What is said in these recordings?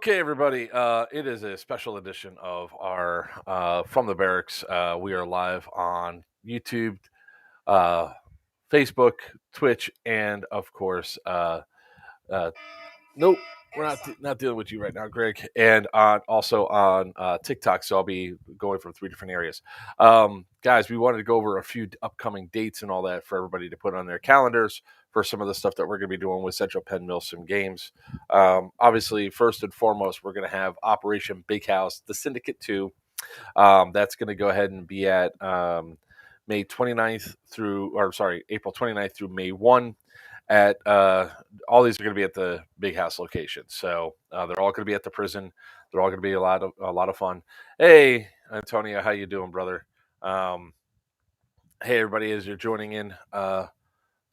Okay, everybody. It is a special edition of our From the Barracks. We are live on YouTube, uh, Facebook, Twitch, and of course, uh, nope, we're not dealing with you right now, Greg. And also on TikTok. So I'll be going from 3 different areas. Guys, we wanted to go over a few upcoming dates and all that for everybody to put on their calendars for some of the stuff that we're going to be doing with Central Penn Milsim Games. Obviously, first and foremost, we're going to have Operation Big House, the Syndicate 2. That's going to go ahead and be at April 29th through May 1. At all these are going to be at the Big House location, so they're all going to be at the prison. They're all going to be a lot of fun. Hey, Antonio, how you doing, brother? Hey, everybody, as you're joining in the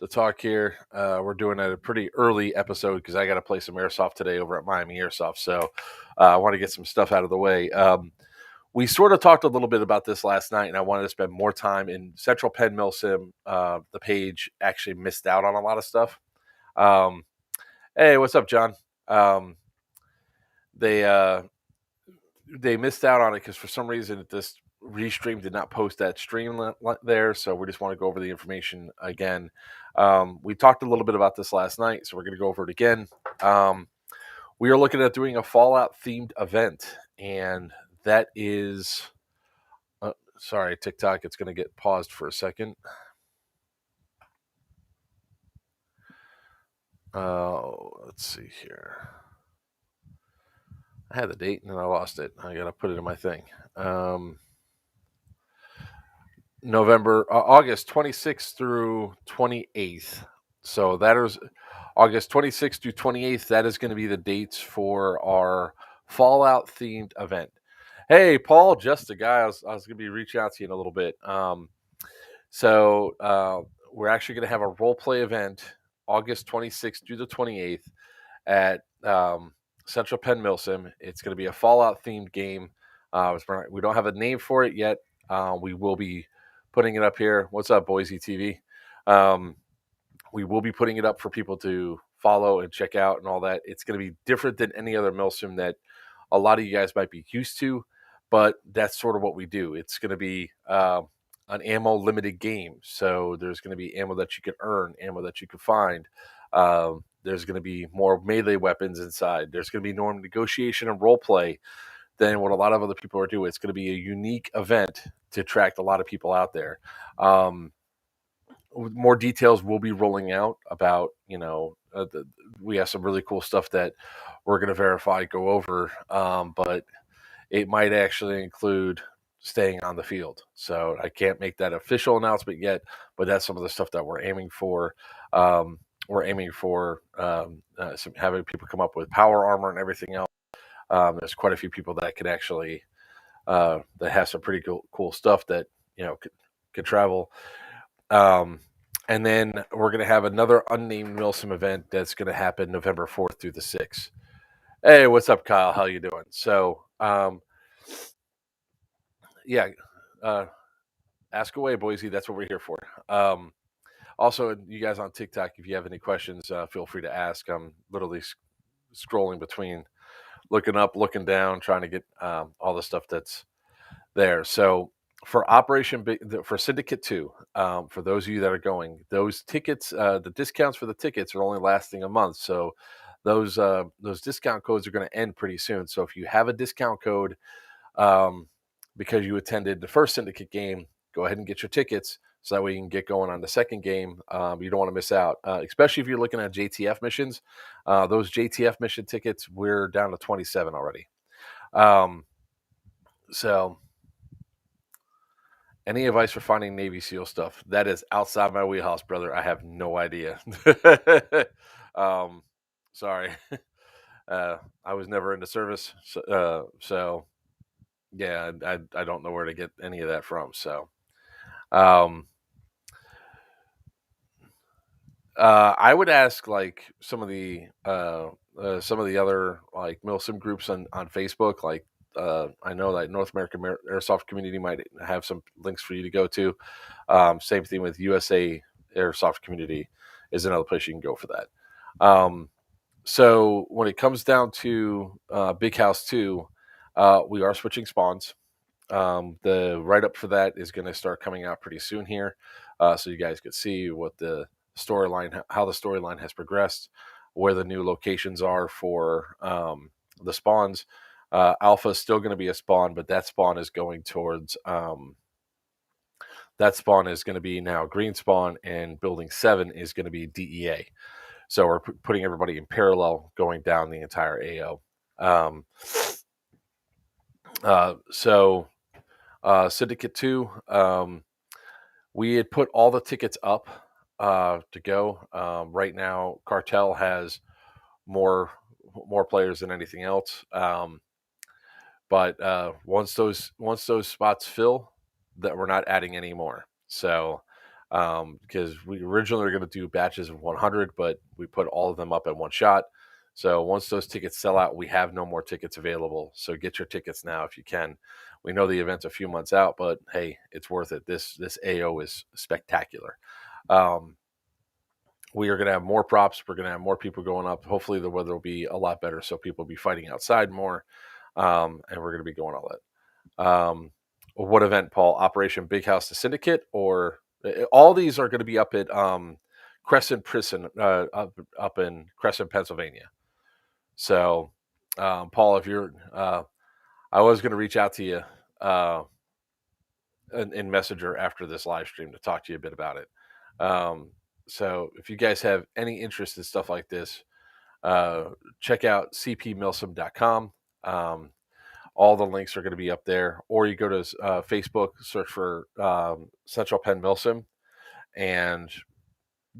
talk here, we're doing a pretty early episode because I got to play some airsoft today over at Miami Airsoft, so I want to get some stuff out of the way. We sort of talked a little bit about this last night, and I wanted to spend more time in Central Penn Milsim. The page actually missed out on a lot of stuff. Hey, what's up, John? They missed out on it because for some reason this restream did not post that stream there, so we just want to go over the information again. We talked a little bit about this last night, so we're going to go over it again. We are looking at doing a Fallout themed event, and that is sorry, TikTok, it's going to get paused for a second. Let's see here. I had the date and then I lost it. I got to put it in my thing. August 26th through 28th. So that is August 26th through 28th. That is going to be the dates for our Fallout themed event. Hey, Paul, just a guy. I was going to be reaching out to you in a little bit. So we're actually going to have a role play event August 26th through the 28th at Central Penn Milsim. It's going to be a Fallout themed game. We don't have a name for it yet. We will be putting it up here. What's up, Boise TV? We will be putting it up for people to follow and check out and all that. It's going to be different than any other Milsim that a lot of you guys might be used to, but that's sort of what we do. It's going to be an ammo limited game. So there's going to be ammo that you can earn, ammo that you can find. There's going to be more melee weapons inside. There's going to be more negotiation and role play than what a lot of other people are doing. It's going to be a unique event to attract a lot of people out there. More details will be rolling out about, we have some really cool stuff that we're going to verify, go over, but it might actually include staying on the field. So I can't make that official announcement yet, but that's some of the stuff that we're aiming for. We're aiming for having people come up with power armor and everything else. There's quite a few people that could actually that have some pretty cool stuff that could travel. And then we're going to have another unnamed Milsim event that's going to happen November 4th through the 6th. Hey, what's up, Kyle? How you doing? So, ask away, Boise. That's what we're here for. Also, you guys on TikTok, if you have any questions, feel free to ask. I'm literally scrolling between looking up, looking down, trying to get all the stuff that's there. So for for Syndicate 2, for those of you that are going, those tickets, the discounts for the tickets are only lasting a month. So those discount codes are going to end pretty soon. So if you have a discount code because you attended the first Syndicate game, go ahead and get your tickets so that way you can get going on the second game. You don't want to miss out, especially if you're looking at JTF missions. Those JTF mission tickets, we're down to 27 already. So any advice for finding Navy SEAL stuff? That is outside my wheelhouse, brother. I have no idea. Sorry. I was never in the service. So yeah, I don't know where to get any of that from. So, I would ask like some of the other like Milsim groups on Facebook. Like I know that North American Airsoft community might have some links for you to go to. Same thing with USA Airsoft community is another place you can go for that. So when it comes down to Big House 2, we are switching spawns. The write up for that is going to start coming out pretty soon here, so you guys could see what the storyline, how the storyline has progressed, where the new locations are for the spawns. Alpha is still going to be a spawn, but that spawn is going towards that spawn is going to be now green spawn, and building 7 is going to be DEA. So we're putting everybody in parallel going down the entire AO. Um, so Syndicate 2, we had put all the tickets up to go. Right now, Cartel has more more players than anything else. But once those spots fill, that we're not adding any more. So because we originally were going to do batches of 100, but we put all of them up at one shot. So once those tickets sell out, we have no more tickets available. So get your tickets now if you can. We know the event's a few months out, but hey, it's worth it. This AO is spectacular. Um, we are going to have more props. We're going to have more people going up. Hopefully, the weather will be a lot better, so people will be fighting outside more, and we're going to be going all that. What event, Paul? Operation Big House to Syndicate, or all these are going to be up at Crescent Prison, up in Crescent, Pennsylvania. So, Paul, if you're, I was going to reach out to you in Messenger after this live stream to talk to you a bit about it. So, if you guys have any interest in stuff like this, check out cpmilsom.com. All the links are going to be up there, or you go to Facebook, search for Central Penn Milsim, and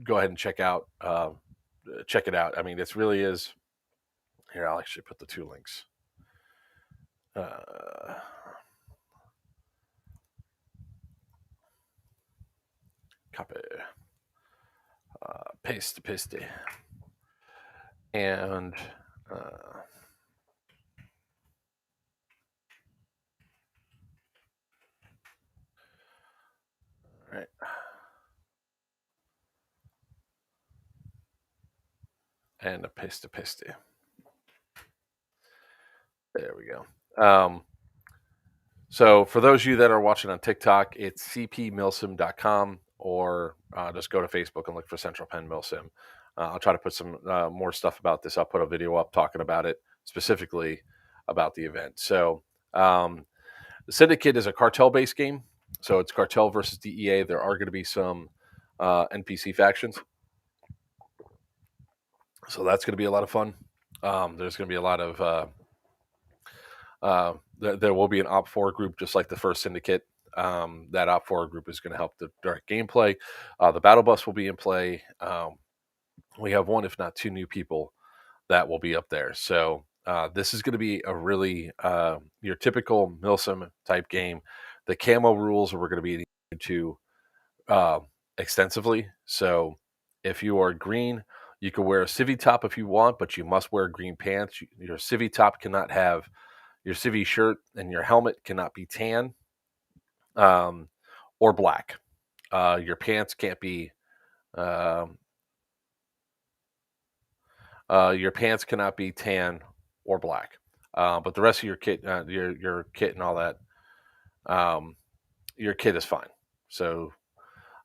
go ahead and check it out. I mean, it really is. Here, I'll actually put the two links. Copy, paste, and right. And a paste. There we go. So for those of you that are watching on TikTok, it's cpmilsim.com, or just go to Facebook and look for Central Penn Milsim. I'll try to put some more stuff about this. I'll put a video up talking about it, specifically about the event. So the Syndicate is a cartel-based game. So it's cartel versus DEA. There are going to be some NPC factions. So that's going to be a lot of fun. There's going to be a lot of there will be an Op 4 group, just like the first Syndicate. That Op 4 group is going to help the direct gameplay. The battle bus will be in play. We have one, if not two, new people that will be up there. So this is going to be a really your typical Milsim type game. The camo rules we're going to be into extensively. So if you are green, you can wear a civvy top if you want, but you must wear green pants. Your civvy top cannot have your civvy shirt, and your helmet cannot be tan or black. Your pants can't be your pants cannot be tan or black. But the rest of your kit, your kit and all that, your kit is fine. So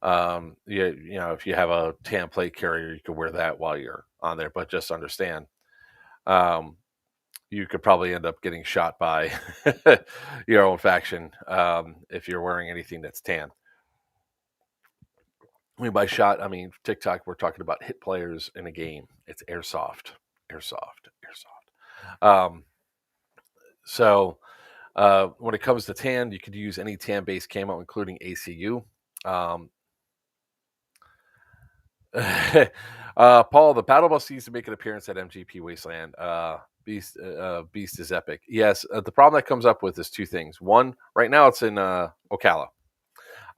you know, if you have a tan plate carrier, you can wear that while you're on there. But just understand, you could probably end up getting shot by your own faction if you're wearing anything that's tan. I mean, by shot, I mean TikTok. We're talking about hit players in a game. It's airsoft. Um, so when it comes to tan, you could use any tan-based camo, including ACU. Paul, the battle bus needs to make an appearance at MGP Wasteland. Beast is epic. Yes, the problem that comes up with is two things. One, right now it's in Ocala,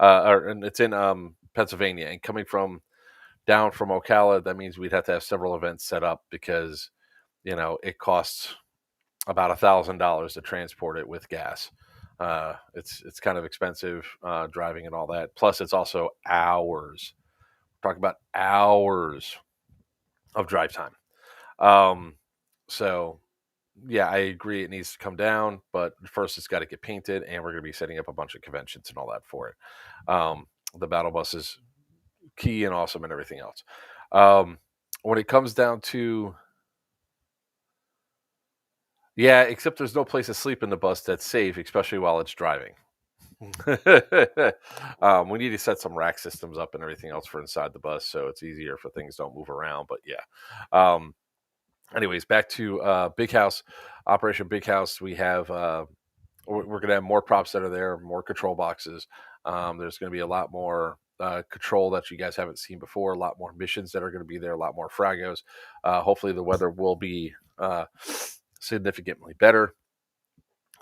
and it's in Pennsylvania, and coming from down from Ocala, that means we'd have to have several events set up because it costs about $1,000 to transport it with gas. It's kind of expensive driving and all that. Plus, it's also hours. Talk about hours of drive time. So yeah, I agree. It needs to come down, but first it's got to get painted, and we're going to be setting up a bunch of conventions and all that for it. The battle bus is key and awesome and everything else. When it comes down to, yeah, except there's no place to sleep in the bus that's safe, especially while it's driving. We need to set some rack systems up and everything else for inside the bus, so it's easier for things don't move around. But yeah. Anyways, back to Big House, Operation Big House. We have we're going to have more props that are there, more control boxes. There's going to be a lot more control that you guys haven't seen before, a lot more missions that are going to be there, a lot more fragos. Hopefully, the weather will be significantly better,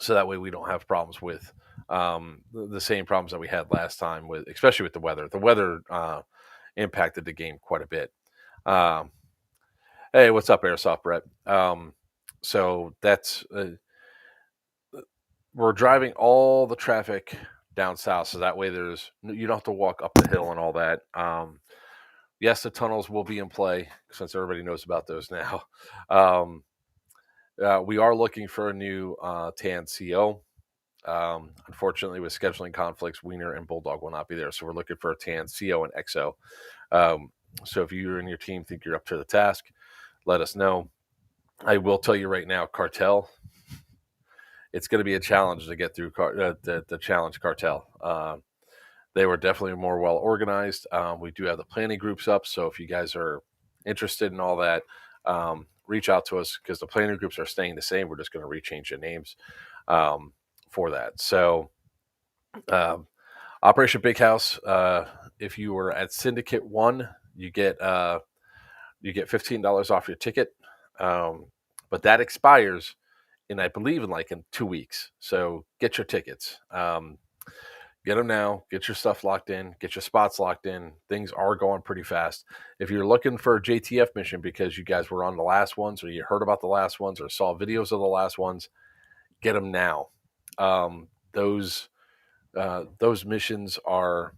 so that way we don't have problems with the same problems that we had last time, with especially with the weather. The weather impacted the game quite a bit. Um, hey, what's up, Airsoft Brett? So that's we're driving all the traffic down south, so that way you don't have to walk up the hill and all that. Yes, the tunnels will be in play since everybody knows about those now. Um, we are looking for a new TAN CO. Unfortunately, with scheduling conflicts, Wiener and Bulldog will not be there, so we're looking for a TAN CO and XO. So if you and your team think you're up to the task, let us know. I will tell you right now, Cartel, it's going to be a challenge to get through the challenge Cartel. They were definitely more well organized. We do have the planning groups up, so if you guys are interested in all that, reach out to us, because the planning groups are staying the same. We're just going to rechange the names for that. So Operation Big House, if you were at Syndicate 1, you get $15 off your ticket, but that expires I believe in 2 weeks. So get your tickets. Get them now. Get your stuff locked in. Get your spots locked in. Things are going pretty fast. If you're looking for a JTF mission because you guys were on the last ones, or you heard about the last ones, or saw videos of the last ones, get them now. Those missions are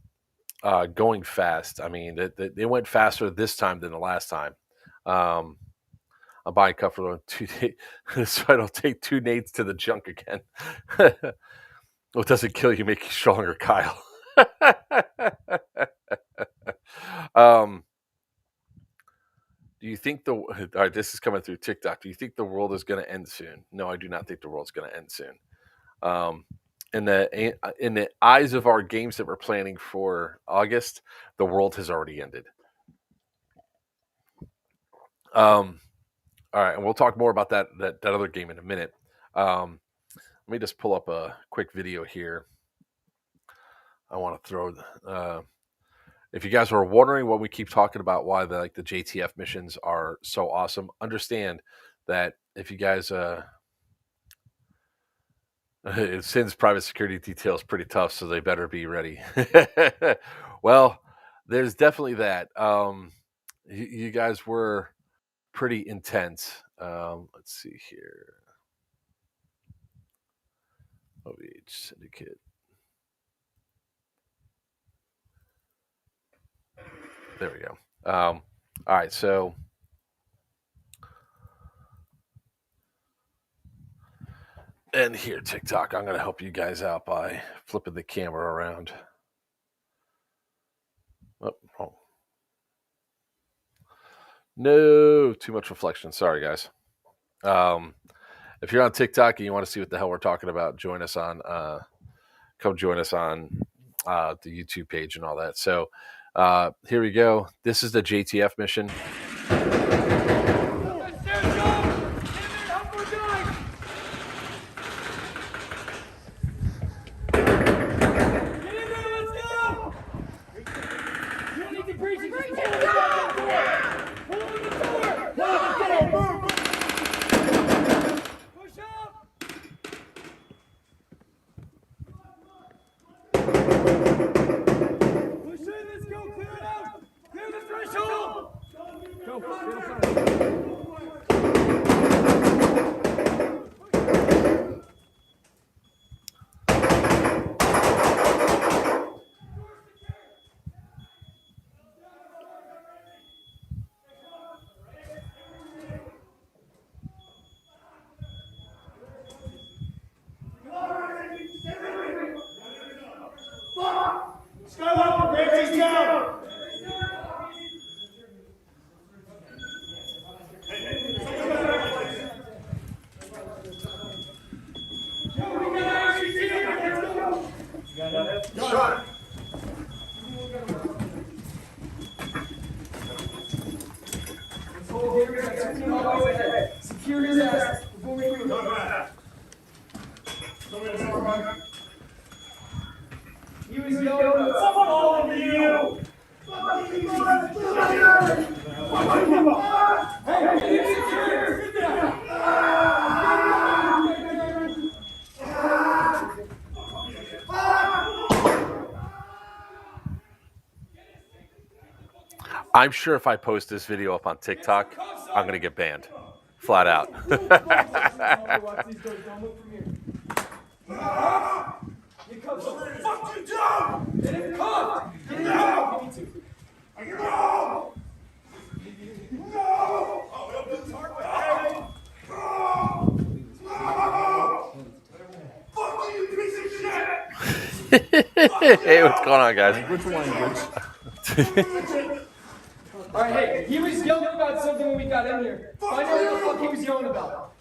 going fast. I mean, they went faster this time than the last time. I'm buying cover on 2 days so I don't take 2 nades to the junk again. What doesn't kill you make you stronger, Kyle. Do you think all right, this is coming through TikTok. Do you think the world is going to end soon? No, I do not think the world's going to end soon. In the eyes of our games that we're planning for August, the world has already ended. All right, and we'll talk more about that other game in a minute. Let me just pull up a quick video here. I want to throw. If you guys are wondering what we keep talking about, why the JTF missions are so awesome, understand that if you guys, Sin's private security detail is pretty tough, so they better be ready. Well, there's definitely that. You guys were pretty intense. Let's see here. OVH Syndicate. There we go. All right, so and here, TikTok, I'm going to help you guys out by flipping the camera around. Oh. No, too much reflection. Sorry, guys. If you're on TikTok and you want to see what the hell we're talking about, join us on. Come join us on the YouTube page and all that. So here we go. This is the JTF mission. Secure his ass before we move. He was yelling, "Fuck all of you! Fuck you, hey, get secure! Sit down! I'm sure if I post this video up on TikTok, I'm gonna get banned, flat out. Fuck you, Joe! Get in the car! Get in the car! Me too. No! No! Oh, we'll do this hard way. No! No! Fuck you, piece of shit! Hey, what's going on, guys? All right, hey, he was yelling about something when we got in here. Find out what the fuck he was yelling about.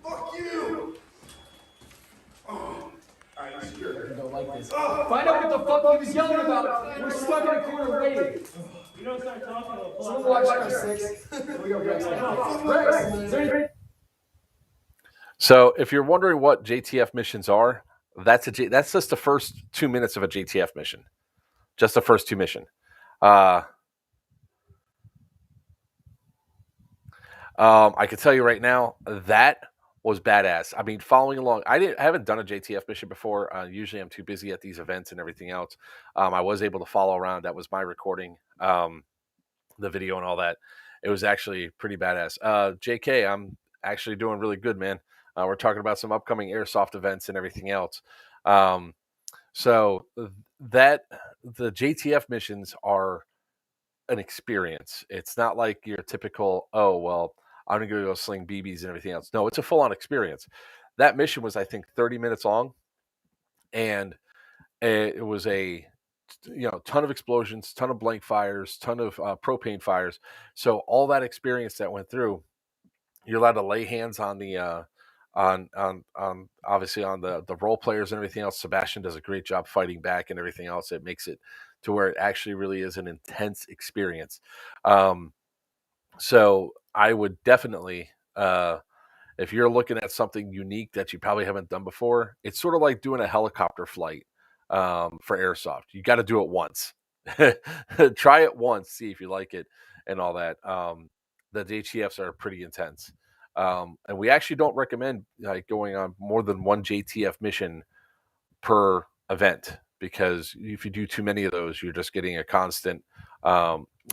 Fuck you! Oh. Alright, you secure. You don't like this. Find out what the fuck he was yelling about. We're stuck in a corner waiting. You don't start talking. Someone watch our 6. We go, Rex. Rex, is there anything? So, if you're wondering what JTF missions are, that's just the first 2 minutes of a JTF mission. Just the first 2 missions. I can tell you right now, that was badass. I mean, following along, I haven't done a JTF mission before. Usually I'm too busy at these events and everything else. I was able to follow around. That was my recording, the video and all that. It was actually pretty badass. JK, I'm actually doing really good, man. We're talking about some upcoming airsoft events and everything else. So that the JTF missions are an experience. It's not like your typical, oh, well, I'm going to go sling BBs and everything else. No, it's a full-on experience. That mission was, I think, 30 minutes long, and it was a ton of explosions, ton of blank fires, ton of propane fires. So all that experience that went through, you're allowed to lay hands on the on obviously on the role players and everything else. Sebastian does a great job fighting back and everything else. It makes it to where it actually really is an intense experience. So I would definitely, if you're looking at something unique that you probably haven't done before, it's sort of like doing a helicopter flight for airsoft. You got to do it once. Try it once, see if you like it and all that. The JTFs are pretty intense. And we actually don't recommend going on more than one JTF mission per event, because if you do too many of those, you're just getting a constant,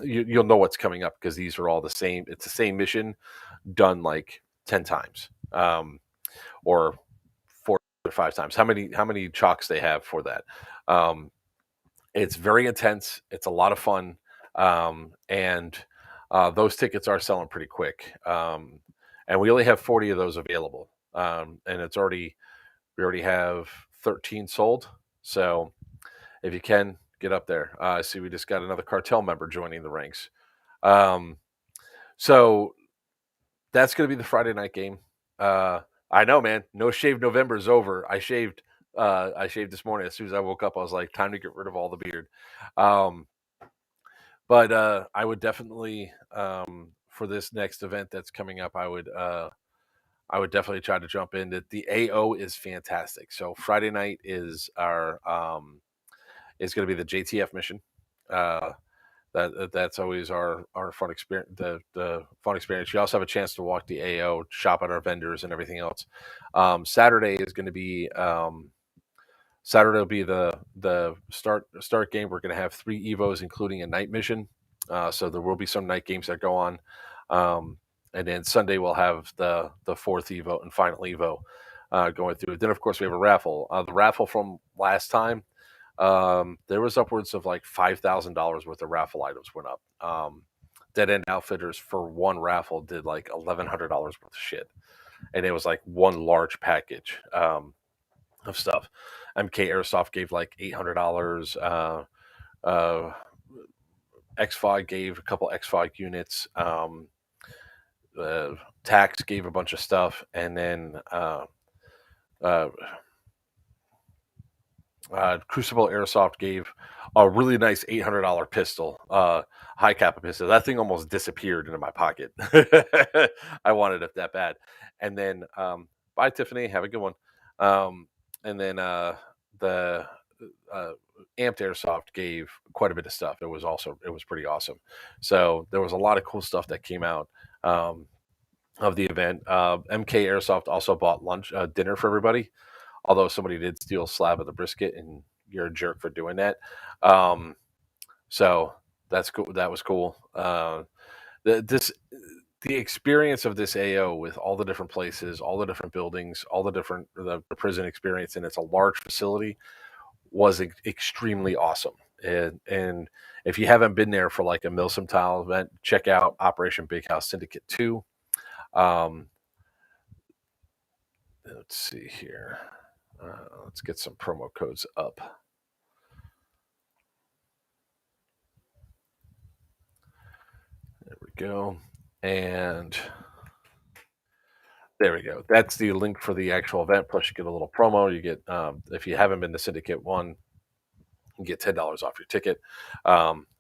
you'll know what's coming up, because these are all the same. It's the same mission done like 10 times, or 4 or 5 times. How many chalks they have for that. It's very intense. It's a lot of fun. And those tickets are selling pretty quick. And we only have 40 of those available. And we already have 13 sold. So if you can, get up there. I see we just got another cartel member joining the ranks. So that's going to be the Friday night game. I know, man. No Shave November is over. I shaved this morning. As soon as I woke up, I was like, time to get rid of all the beard. But I would definitely, for this next event that's coming up, I would definitely try to jump in. The AO is fantastic. So Friday night is our is going to be the JTF mission. That's always our fun experience. The fun experience. You also have a chance to walk the AO, shop at our vendors and everything else. Saturday is going to be Saturday will be the start game. We're going to have 3 evos, including a night mission. So there will be some night games that go on. And then Sunday we'll have the 4th evo and final evo going through. Then of course we have a raffle. The raffle from last time, there was upwards of like $5,000 worth of raffle items went up. Dead End Outfitters for one raffle did like $1,100 worth of shit, and it was like one large package of stuff. MK Airsoft gave like $800. XFOG gave a couple XFOG units. Tax gave a bunch of stuff, and then Crucible Airsoft gave a really nice $800 pistol, high cap pistol. That thing almost disappeared into my pocket. I wanted it that bad. And then, bye Tiffany, have a good one. Um, and then the uh, Amped Airsoft gave quite a bit of stuff. It was pretty awesome. So there was a lot of cool stuff that came out. Of the event. MK Airsoft also bought dinner for everybody, although somebody did steal a slab of the brisket, and you're a jerk for doing that. Um, so that's cool. That was cool. The, this the experience of this AO with all the different places, all the different buildings, all the prison experience, and it's a large facility was extremely awesome. And if you haven't been there for like a Milsim Tile event, check out Operation Big House Syndicate 2. Um, let's see here. Let's get some promo codes up. There we go. And there we go. That's the link for the actual event. Plus, you get a little promo. You get, if you haven't been to Syndicate 1, you get $10 off your ticket,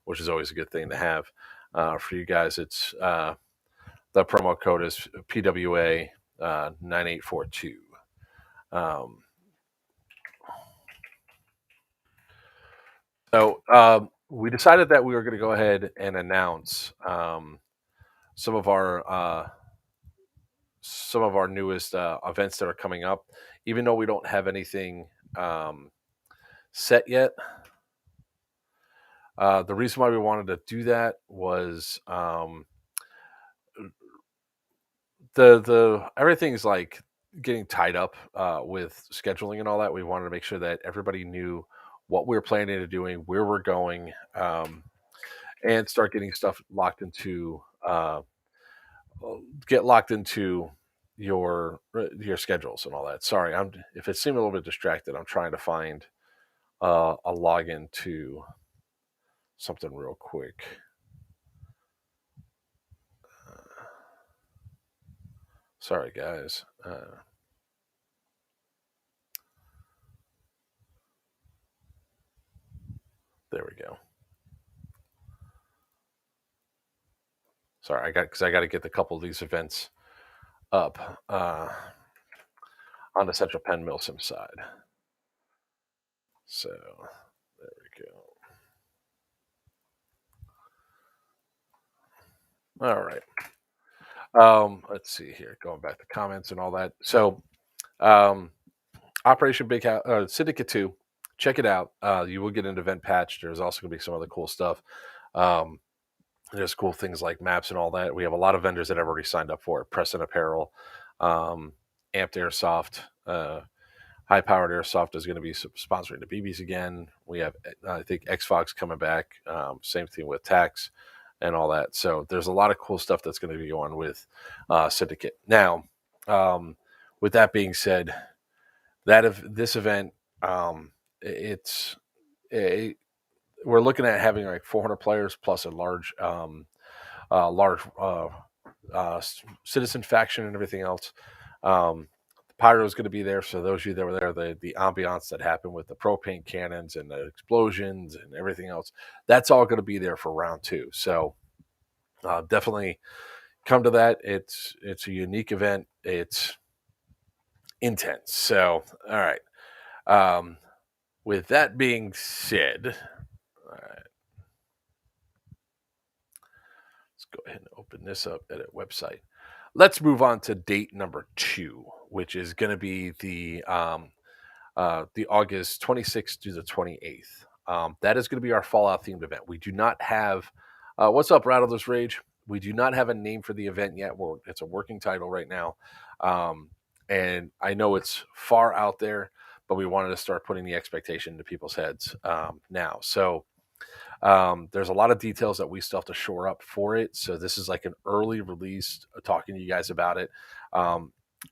which is always a good thing to have. For you guys, it's the promo code is PWA 9842. So we decided that we were going to go ahead and announce some of our newest events that are coming up, even though we don't have anything set yet. The reason why we wanted to do that was the everything's like getting tied up with scheduling and all that. We wanted to make sure that everybody knew what we were planning to doing, where we're going, and start getting stuff locked into your schedules and all that. Sorry, if it seemed a little bit distracted, I'm trying to find a login to something real quick. Sorry, guys. There we go. Sorry, I got to get a couple of these events up on the Central Penn Milsim side. So there we go. All right. Let's see here. Going back to comments and all that. So Operation Big House, Syndicate 2, check it out. You will get an event patch. There's also going to be some other cool stuff. There's cool things like maps and all that. We have a lot of vendors that have already signed up for it. Preston Apparel, Amped Airsoft, High Powered Airsoft is going to be sponsoring the BBs again. We have, I think, Xfox coming back. Same thing with Tax and all that. So there's a lot of cool stuff that's going to be going with Syndicate. Now, with that being said, this event, we're looking at having like 400 players plus a large citizen faction and everything else. Pyro is going to be there, so those of you that were there, the ambiance that happened with the propane cannons and the explosions and everything else, that's all going to be there for round 2. So definitely come to that. It's a unique event. It's intense. So all right. With that being said, all right, let's go ahead and open this up, edit website. Let's move on to date number 2, which is going to be the August 26th to the 28th. That is going to be our Fallout themed event. We do not have what's up, Rattler's Rage. We do not have a name for the event yet. It's a working title right now, and I know it's far out there, but we wanted to start putting the expectation into people's heads now. So there's a lot of details that we still have to shore up for it. So this is like an early release, talking to you guys about it.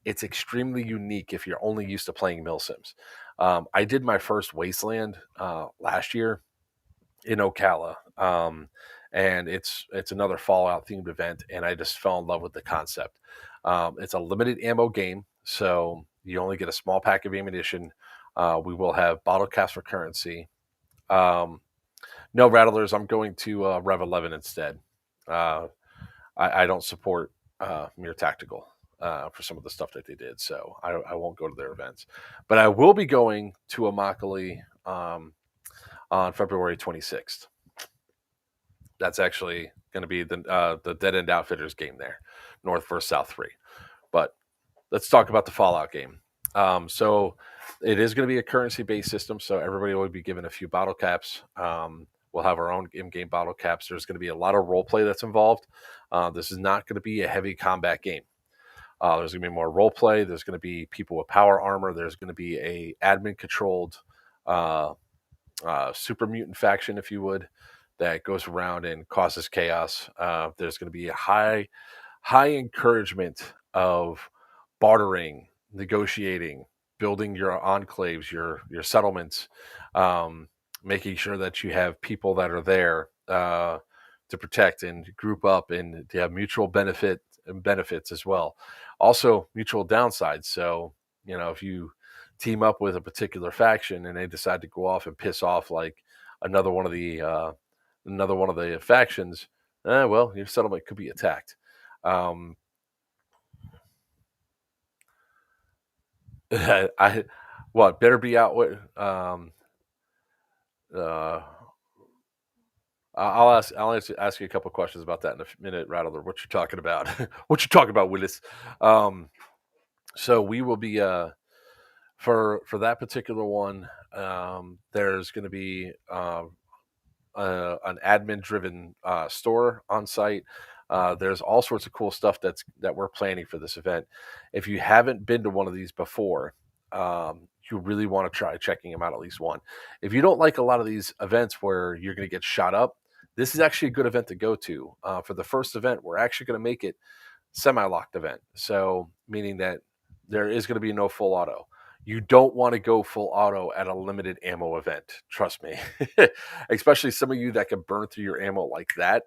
It's extremely unique if you're only used to playing Milsims. I did my first Wasteland last year in Ocala, and it's another Fallout themed event, and I just fell in love with the concept. It's a limited ammo game, so you only get a small pack of ammunition We will have bottle caps for currency. No rattlers. I'm going to Rev 11 instead. I don't support Mere Tactical for some of the stuff that they did, so I won't go to their events. But I will be going to Immokalee on February 26th. That's actually going to be the Dead End Outfitters game there, North versus South 3. But let's talk about the Fallout game. So it is going to be a currency-based system, so everybody will be given a few bottle caps. We'll have our own in-game bottle caps. There's going to be a lot of role play that's involved. This is not going to be a heavy combat game. There's going to be more role play. There's going to be people with power armor. There's going to be a admin-controlled super mutant faction, if you would, that goes around and causes chaos. There's going to be a high encouragement of bartering, negotiating, building your enclaves, your settlements, making sure that you have people that are there to protect and group up and to have mutual benefits as well. Also, mutual downsides. So, if you team up with a particular faction and they decide to go off and piss off like another one of the factions, well, your settlement could be attacked. Better be out with. I'll ask you a couple questions about that in a minute, Rattler. What you're talking about? What you talking about, Willis? So we will be for that particular one. There's going to be an admin-driven store on site. There's all sorts of cool stuff that we're planning for this event. If you haven't been to one of these before, you really want to try checking them out at least one. If you don't like a lot of these events where you're going to get shot up, this is actually a good event to go to. For the first event, we're actually going to make it semi-locked event. So meaning that there is going to be no full auto. You don't want to go full auto at a limited ammo event. Trust me, especially some of you that can burn through your ammo like that.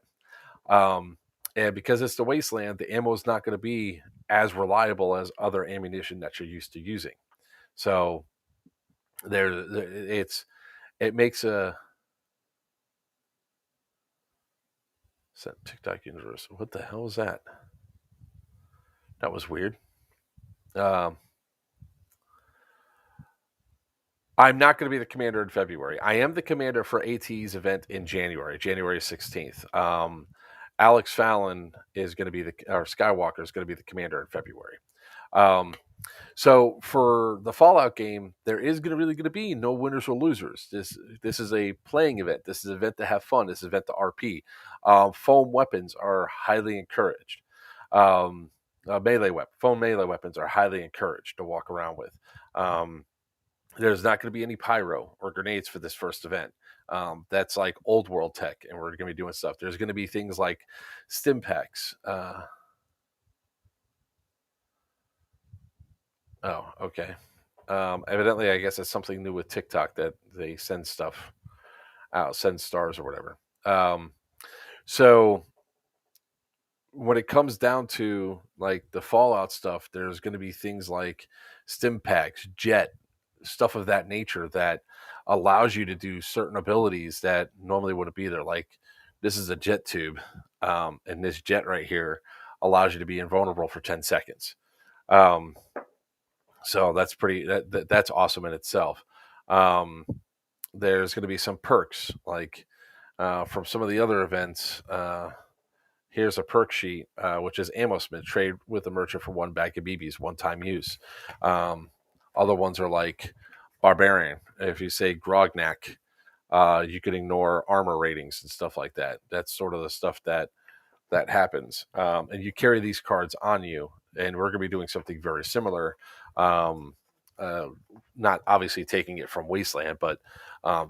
And because it's the wasteland, the ammo is not going to be as reliable as other ammunition that you're used to using. So it makes a TikTok universe. What the hell was that? That was weird. I'm not going to be the commander in February. I am the commander for ATE's event in January 16th. Alex Fallon is going to be Skywalker is going to be the commander in February. So for the Fallout game, there is going to be no winners or losers. This is a playing event. This is an event to have fun. This is an event to RP. Foam weapons are highly encouraged. Foam melee weapons are highly encouraged to walk around with. There's not going to be any pyro or grenades for this first event. That's like old world tech, and we're going to be doing stuff. There's going to be things like stim packs. Oh, okay. Evidently, I guess it's something new with TikTok that they send stuff out, send stars or whatever. So when it comes down to like the Fallout stuff, there's going to be things like stim packs, jet, stuff of that nature that allows you to do certain abilities that normally wouldn't be there. Like this is a jet tube, and this jet right here allows you to be invulnerable for 10 seconds. So that's that's awesome in itself. There's going to be some perks like from some of the other events. Here's a perk sheet, which is Ammo Smith. Trade with the merchant for 1 bag of BBs, one-time use. Other ones are like Barbarian. If you say Grognak, you can ignore armor ratings and stuff like that. That's sort of the stuff that happens. And you carry these cards on you, and we're going to be doing something very similar. Not obviously taking it from Wasteland, but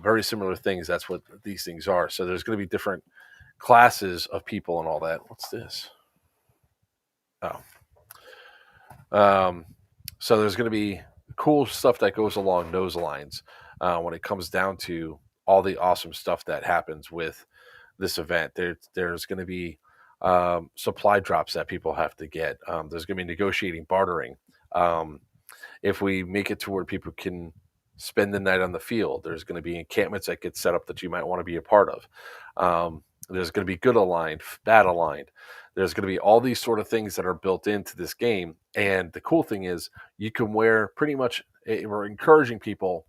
very similar things. That's what these things are. So there's going to be different classes of people and all that. What's this? So there's going to be cool stuff that goes along those lines when it comes down to all the awesome stuff that happens with this event. There's going to be supply drops that people have to get. There's going to be negotiating, bartering. If we make it to where people can spend the night on the field. There's going to be encampments that get set up that you might want to be a part of. There's going to be good aligned, bad aligned. There's going to be all these sort of things that are built into this game. And the cool thing is, you can wear pretty much, we're encouraging people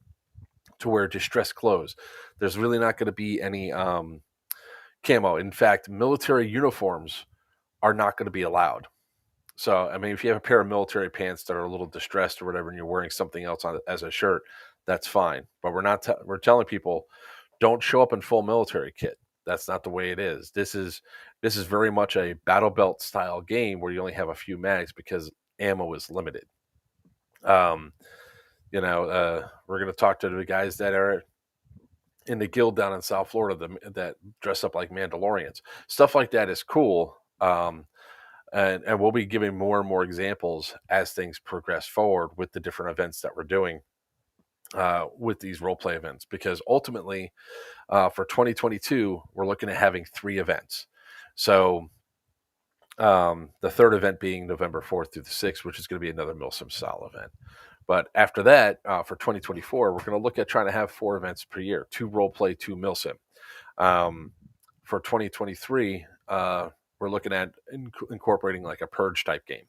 to wear distressed clothes. There's really not going to be any camo. In fact, military uniforms are not going to be allowed. So, I mean, if you have a pair of military pants that are a little distressed or whatever, and you're wearing something else on as a shirt, that's fine. But we're not. We're telling people, don't show up in full military kit. That's not the way it is. This is very much a battle belt style game where you only have a few mags because ammo is limited. Um, we're going to talk to the guys that are in the guild down in South Florida that dress up like Mandalorians. Stuff like that is cool. And we'll be giving more and more examples as things progress forward with the different events that we're doing with these role play events, because ultimately for 2022 we're looking at having 3 events. So the third event being November 4th through the 6th, which is going to be another Milsim style event. But after that, for 2024, we're going to look at trying to have 4 events per year: 2 role play, 2 Milsim. For 2023, we're looking at incorporating like a purge type game.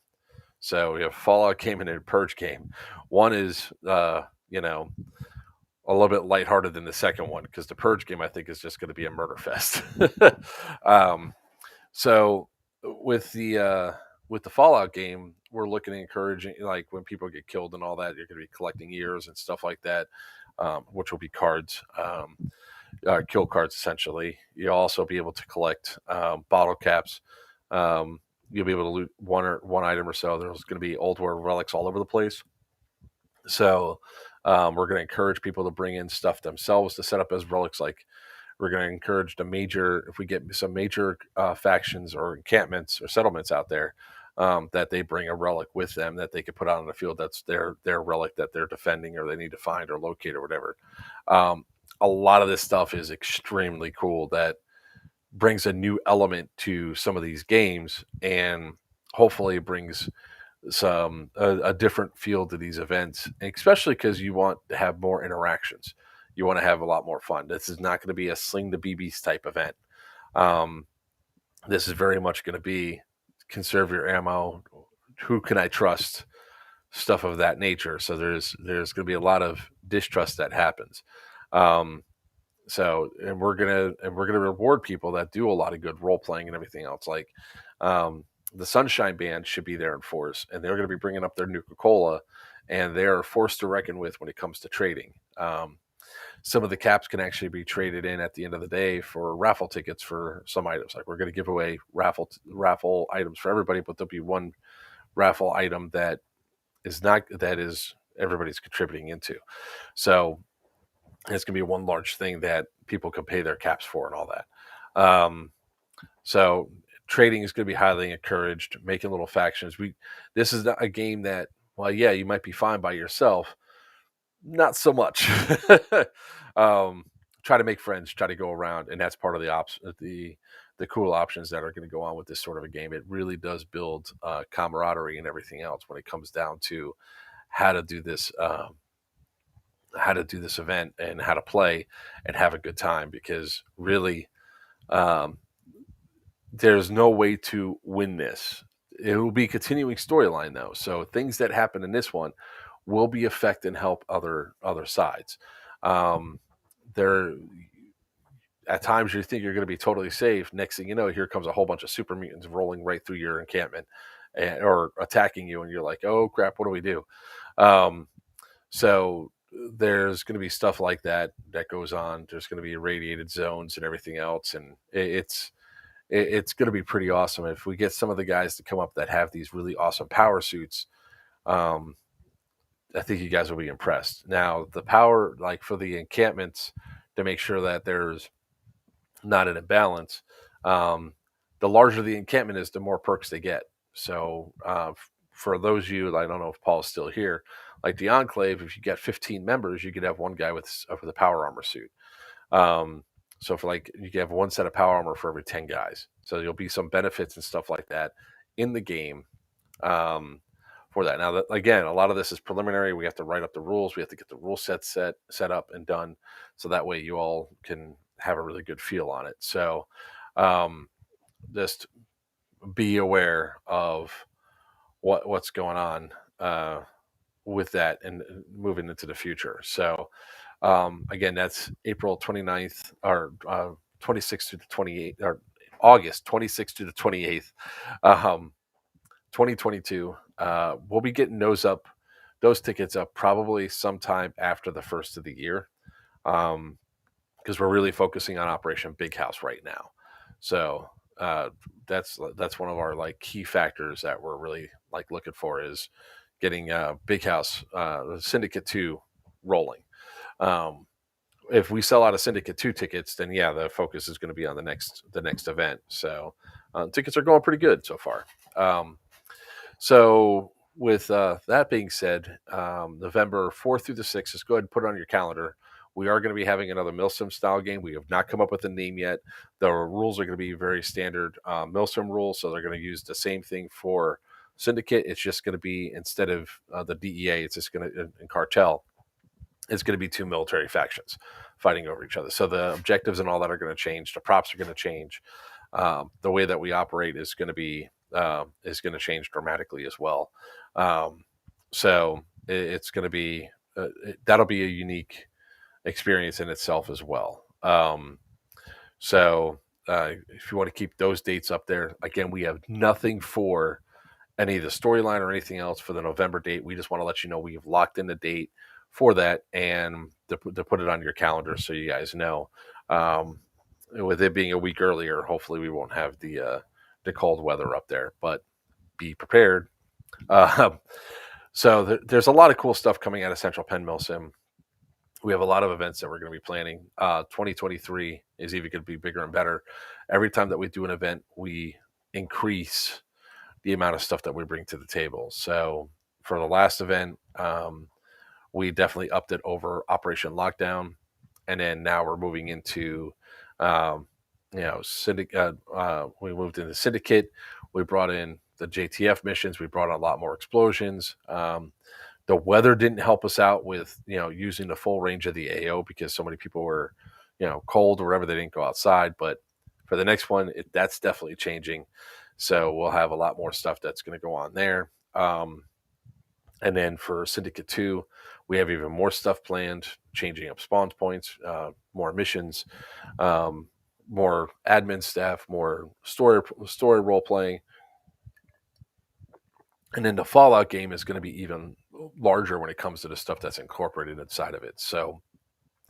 So we have a Fallout game and a purge game. One is, a little bit lighthearted than the second one, because the purge game I think is just going to be a murder fest. So with the Fallout game, we're looking at encouraging, like, when people get killed and all that, you're going to be collecting ears and stuff like that, which will be cards. Kill cards essentially. You'll also be able to collect bottle caps. You'll be able to loot one item or so. There's going to be old war relics all over the place. So we're going to encourage people to bring in stuff themselves to set up as relics. Like, we're going to encourage if we get some major factions or encampments or settlements out there, that they bring a relic with them that they could put out on the field. That's their relic that they're defending or they need to find or locate or whatever. A lot of this stuff is extremely cool that brings a new element to some of these games, and hopefully brings a different feel to these events, especially because you want to have more interactions. You want to have a lot more fun. This is not going to be a sling the BBs type event. This is very much going to be conserve your ammo. Who can I trust? Stuff of that nature. So there's going to be a lot of distrust that happens. And we're gonna reward people that do a lot of good role playing and everything else. Like, the Sunshine Band should be there in force, and they're going to be bringing up their Nuka-Cola, and they're a force to reckon with when it comes to trading. Some of the caps can actually be traded in at the end of the day for raffle tickets for some items. Like, we're going to give away raffle items for everybody, but there'll be one raffle item that is everybody's contributing into. So it's going to be one large thing that people can pay their caps for and all that. So trading is going to be highly encouraged. Making little factions. This is not a game that, well, yeah, you might be fine by yourself. Not so much. Try to make friends. Try to go around, and that's part of the cool options that are going to go on with this sort of a game. It really does build camaraderie and everything else when it comes down to how to do this event and how to play and have a good time, because really there's no way to win this. It will be continuing storyline though, so things that happen in this one will be affect and help other sides. There at times you think you're going to be totally safe. Next thing you know, here comes a whole bunch of super mutants rolling right through your encampment or attacking you, and you're like, oh crap, what do we do? So there's going to be stuff like that goes on. There's going to be irradiated zones and everything else, and it's going to be pretty awesome if we get some of the guys to come up that have these really awesome power suits. I think you guys will be impressed. Now, the power, like for the encampments, to make sure that there's not an imbalance, the larger the encampment is, the more perks they get. So for those of you, I don't know if Paul's still here, like the Enclave, if you get 15 members, you could have one guy with a power armor suit. So for you can have one set of power armor for every 10 guys. So there'll be some benefits and stuff like that in the game for that. Now, that, again, a lot of this is preliminary. We have to write up the rules. We have to get the rule set up and done, so that way you all can have a really good feel on it. So, um, just be aware of what's going on with that and moving into the future. So, again, that's April 29th or 26th to the 28th, or August 26th to the 28th. 2022. We'll be getting those tickets up probably sometime after the first of the year, because we're really focusing on Operation Big House right now. So that's one of our like key factors that we're really like looking for is getting Big House Syndicate 2 rolling. Um, if we sell out of Syndicate 2 tickets, then yeah, the focus is going to be on the next event. So tickets are going pretty good so far. So, with that being said, November 4th through the 6th, just go ahead and put it on your calendar. We are going to be having another Milsim style game. We have not come up with a name yet. The rules are going to be very standard Milsim rules, so they're going to use the same thing for Syndicate. It's just going to be, instead of the DEA, it's just going to, in Cartel, it's going to be two military factions fighting over each other. So the objectives and all that are going to change. The props are going to change. The way that we operate is going to change dramatically as well. So it's going to be that'll be a unique experience in itself as well. So if you want to keep those dates up there, again, we have nothing for any of the storyline or anything else for the November date. We just want to let you know we've locked in the date for that and to put it on your calendar so you guys know. With it being a week earlier, hopefully we won't have the cold weather up there, but be prepared. So there's a lot of cool stuff coming out of Central Penn Milsim. We have a lot of events that we're going to be planning. 2023 is even going to be bigger and better. Every time that we do an event, we increase the amount of stuff that we bring to the table. So for the last event, we definitely upped it over Operation Lockdown, and then now we're moving into, Syndicate. We moved into Syndicate. We brought in the JTF missions. We brought in a lot more explosions. The weather didn't help us out with using the full range of the AO because so many people were cold or whatever, they didn't go outside. But for the next one, that's definitely changing. So we'll have a lot more stuff that's going to go on there. And then for Syndicate 2, we have even more stuff planned, changing up spawn points, more missions, more admin staff, more story role playing. And then the Fallout game is going to be even larger when it comes to the stuff that's incorporated inside of it. So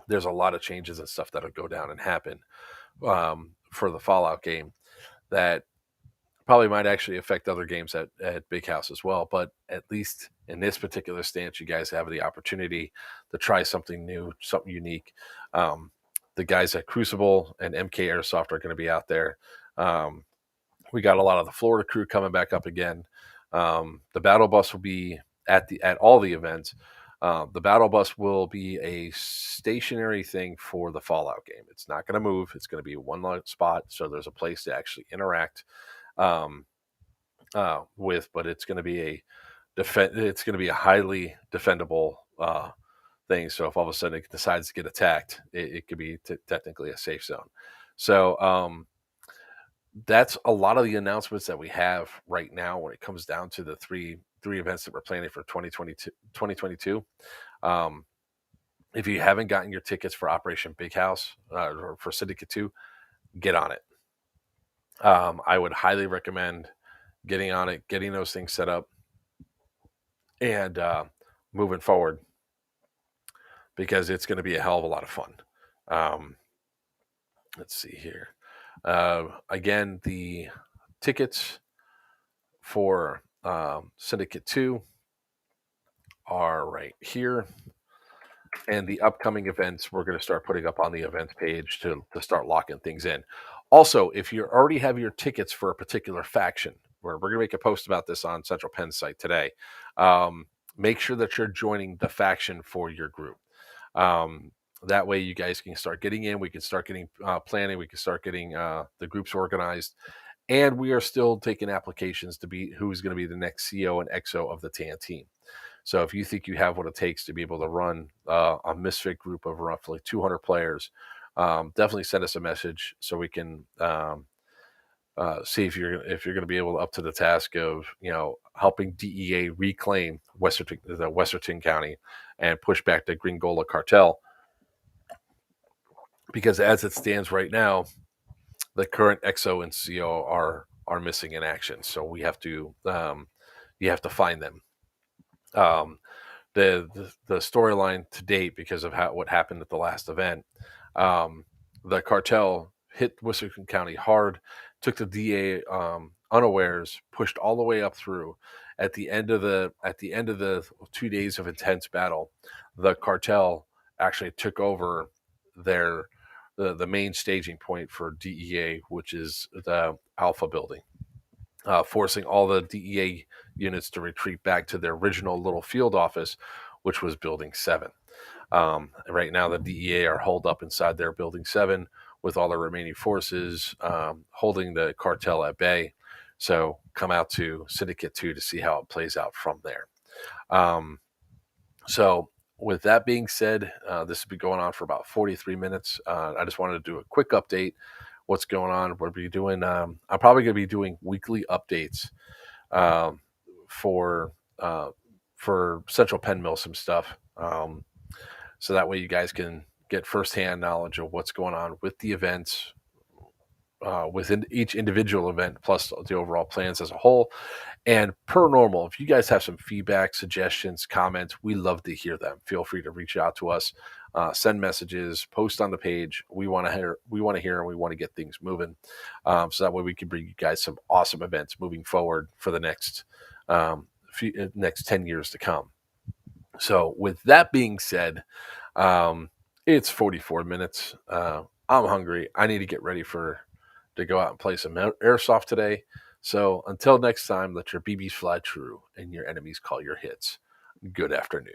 there's a lot of changes and stuff that'll go down and happen for the Fallout game that probably might actually affect other games at Big House as well. But at least in this particular stance, you guys have the opportunity to try something new, something unique. The guys at Crucible and MK Airsoft are going to be out there. We got a lot of the Florida crew coming back up again. The battle bus will be at all the events. The battle bus will be a stationary thing for the Fallout game. It's not going to move. It's going to be one spot, so there's a place to actually interact with. But it's going to be it's going to be a highly defendable thing. So if all of a sudden it decides to get attacked, it could be technically a safe zone. So that's a lot of the announcements that we have right now when it comes down to the three events that we're planning for 2022. If you haven't gotten your tickets for Operation Big House or for Syndicate 2, get on it. I would highly recommend getting on it, getting those things set up, and moving forward, because it's going to be a hell of a lot of fun. Let's see here. Again, the tickets for Syndicate 2 are right here. And the upcoming events, we're going to start putting up on the events page to start locking things in. Also, if you already have your tickets for a particular faction, we're going to make a post about this on Central Penn's site today. Make sure that you're joining the faction for your group. That way you guys can start getting in. We can start getting planning. We can start getting the groups organized. And we are still taking applications to be who's going to be the next CO and XO of the TAN team. So if you think you have what it takes to be able to run a misfit group of roughly 200 players, definitely send us a message so we can see if you're going to be able to up to the task of helping DEA reclaim Westerton County and push back the Gringola cartel. Because as it stands right now, the current XO and CO are missing in action. So we have to you have to find them. Um, the storyline to date, because of what happened at the last event, the cartel hit Western County hard, took the DA unawares, pushed all the way up through. At the end of the 2 days of intense battle, the cartel actually took over their the main staging point for DEA, which is the Alpha building, forcing all the DEA units to retreat back to their original little field office, which was Building 7. Right now, the DEA are holed up inside their Building 7 with all the remaining forces holding the cartel at bay. So come out to Syndicate 2 to see how it plays out from there. So with that being said, this has been going on for about 43 minutes. I just wanted to do a quick update. What's going on? We'll be doing. I'm probably going to be doing weekly updates um, for Central Penn Mill some stuff, so that way you guys can get firsthand knowledge of what's going on with the events, within each individual event, plus the overall plans as a whole. And per normal, if you guys have some feedback, suggestions, comments, we love to hear them. Feel free to reach out to us, send messages, post on the page. We want to hear, and we want to get things moving, so that way we can bring you guys some awesome events moving forward for the next next 10 years to come. So with that being said, it's 44 minutes. I'm hungry. I need to get ready to go out and play some airsoft today. So until next time, let your BBs fly true and your enemies call your hits. Good afternoon.